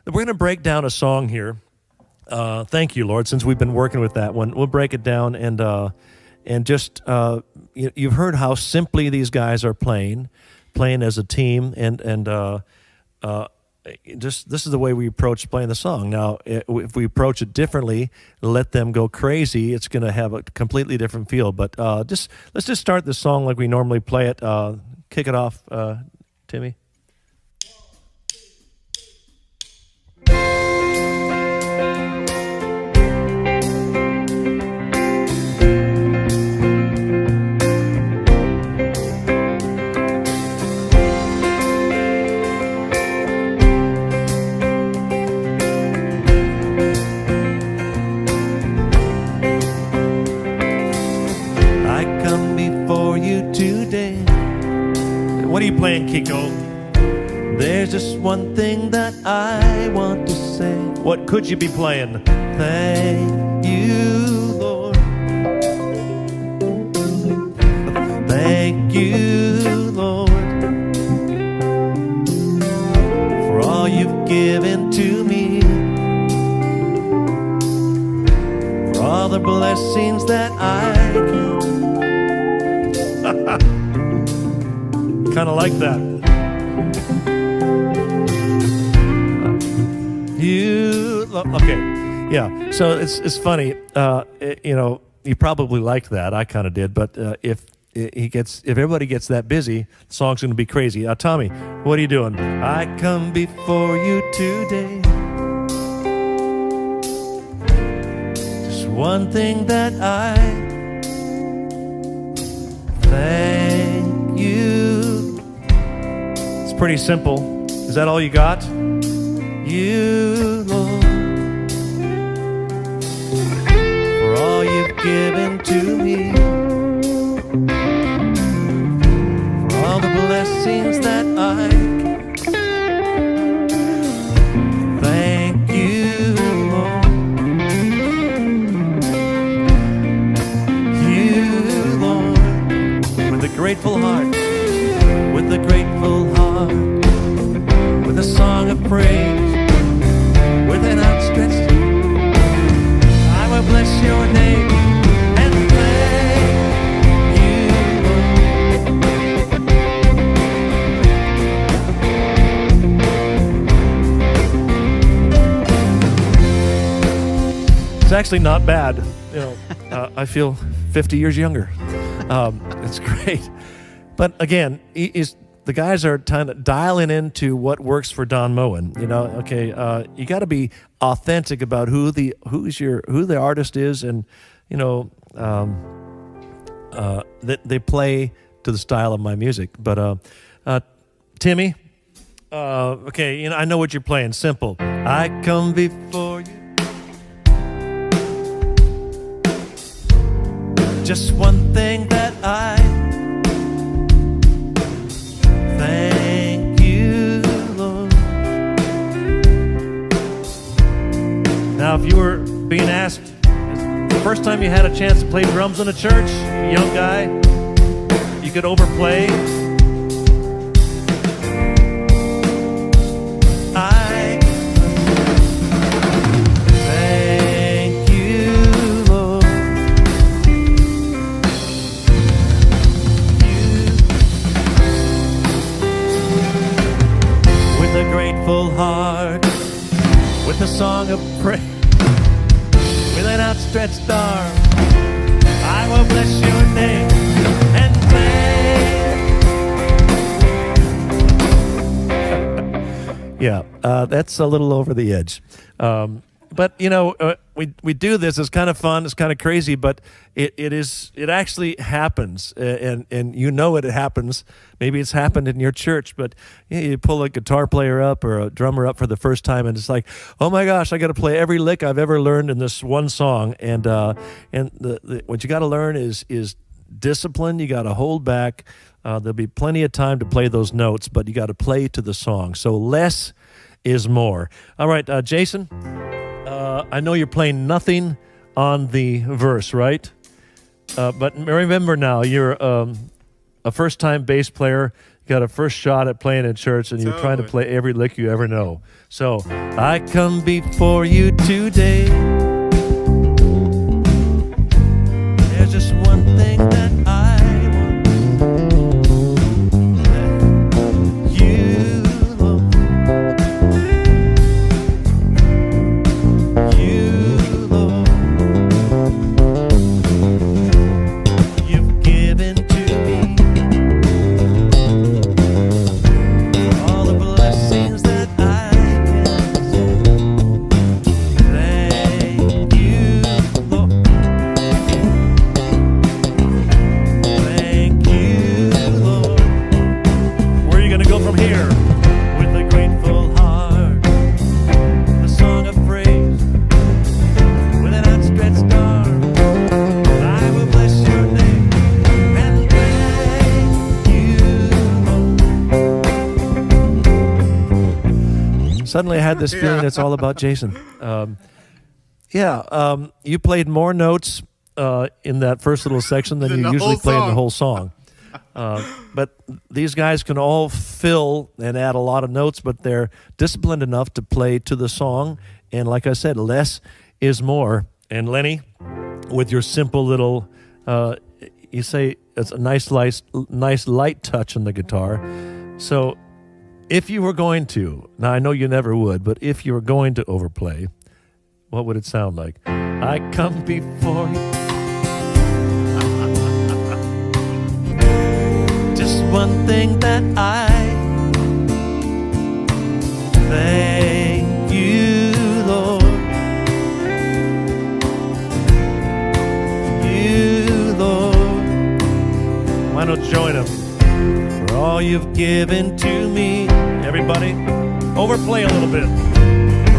We're going to break down a song here. Thank you, Lord, since we've been working with that one. We'll break it down and just, you've heard how simply these guys are playing as a team, and just this is the way we approach playing the song. Now, if we approach it differently, let them go crazy, it's going to have a completely different feel. But let's just start the song like we normally play it. Kick it off, Timmy. What are you playing, Kiko? There's just one thing that I want to say. What could you be playing? Thank you, Lord. Thank you, Lord, for all you've given to me, for all the blessings that I can. Kind of like that. Okay, yeah. So it's funny. You probably liked that. I kind of did. But if everybody gets that busy, the song's going to be crazy. Tommy, what are you doing? I come before you today. Just one thing that I thank you. Pretty simple. Is that all you got? You, Lord, for all you've given to me, for all the blessings that I thank you, Lord. You, Lord, with a grateful heart, with a grateful heart, with a song of praise, with an outstretched, I will bless your name and thank you. It's actually not bad. I feel 50 years younger. It's great. But again, the guys are kind of dialing into what works for Don Moen. You got to be authentic about who the artist is, and that they play to the style of my music. But Timmy, okay, I know what you're playing. Simple. I come before you. Just one thing that I thank you, Lord. Now, if you were being asked, the first time you had a chance to play drums in a church, a young guy, you could overplay. I thank you, Lord. With a grateful heart, with a song of praise, with an outstretched arm, I will bless your name and thank. Yeah, that's a little over the edge. But we do this. It's kind of fun. It's kind of crazy, but it actually happens, and it happens. Maybe it's happened in your church, but you pull a guitar player up or a drummer up for the first time, and it's like, oh my gosh, I got to play every lick I've ever learned in this one song. And what you got to learn is discipline. You got to hold back. There'll be plenty of time to play those notes, but you got to play to the song. So less is more. All right, Jason. I know you're playing nothing on the verse, right? But remember now, you're a first-time bass player. got a first shot at playing in church, and you're trying to play every lick you ever know. So, I come before you today. There's just one thing that I want. You, Lord. You, Lord. You've given to me all the blessings that I thank you, Lord. Thank you, Lord. Where are you going to go from here? With a grateful heart, a song of praise, with an outstretched arm, I will bless your name and thank you, Lord. Suddenly I had this feeling it's all about Jason. You played more notes in that first little section than you usually play in the whole song. But these guys can all fill and add a lot of notes, but they're disciplined enough to play to the song. And like I said, less is more. And Lenny, with your simple little, you say it's a nice light touch on the guitar. So if you were going to, now I know you never would, but if you were going to overplay, what would it sound like? I come before you. Just one thing that I thank you, Lord. You, Lord. Why don't you join them? For all you've given to me. Everybody, overplay a little bit.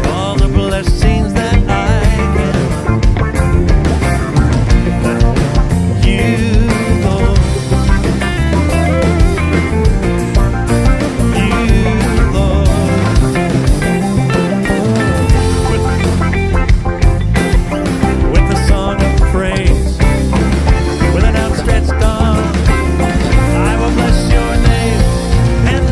For all the blessings that I get. You, Lord. You, Lord. With a song of praise, with an outstretched arm, I will bless your name and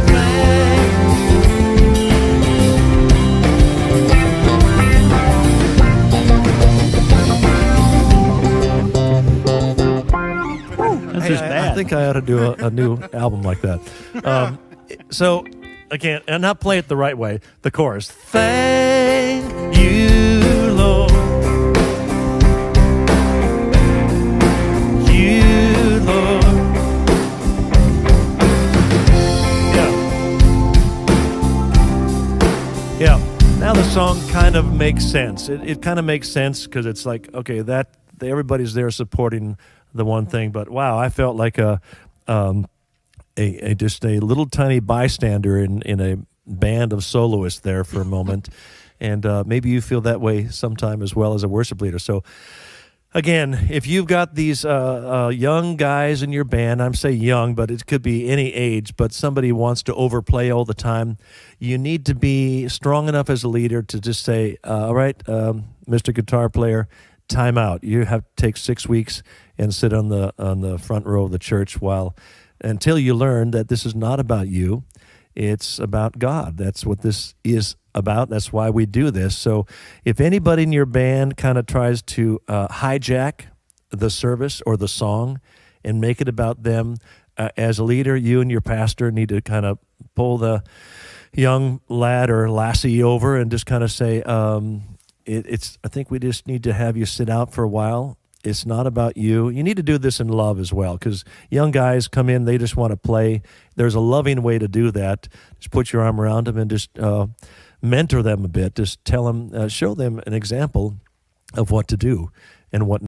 I think I ought to do a new album like that. So, again, and not play it the right way, the chorus. Thank you, Lord. You, Lord. Yeah. Now the song kind of makes sense. It kind of makes sense because it's like, okay, that everybody's there supporting the one thing, but wow, I felt like just a little tiny bystander in a band of soloists there for a moment, and maybe you feel that way sometime as well as a worship leader. So again, if you've got these young guys in your band, I'm saying young, but it could be any age, but somebody wants to overplay all the time, you need to be strong enough as a leader to just say, all right, Mr. Guitar Player, time out. You have to take 6 weeks and sit on the front row of the church until you learn that this is not about you. It's about God. That's what this is about. That's why we do this. So if anybody in your band kind of tries to hijack the service or the song and make it about them, as a leader, you and your pastor need to kind of pull the young lad or lassie over and just kind of say, I think we just need to have you sit out for a while. It's not about you. You need to do this in love as well, because young guys come in, they just want to play. There's a loving way to do that. Just put your arm around them and just mentor them a bit. Just tell them, show them an example of what to do and what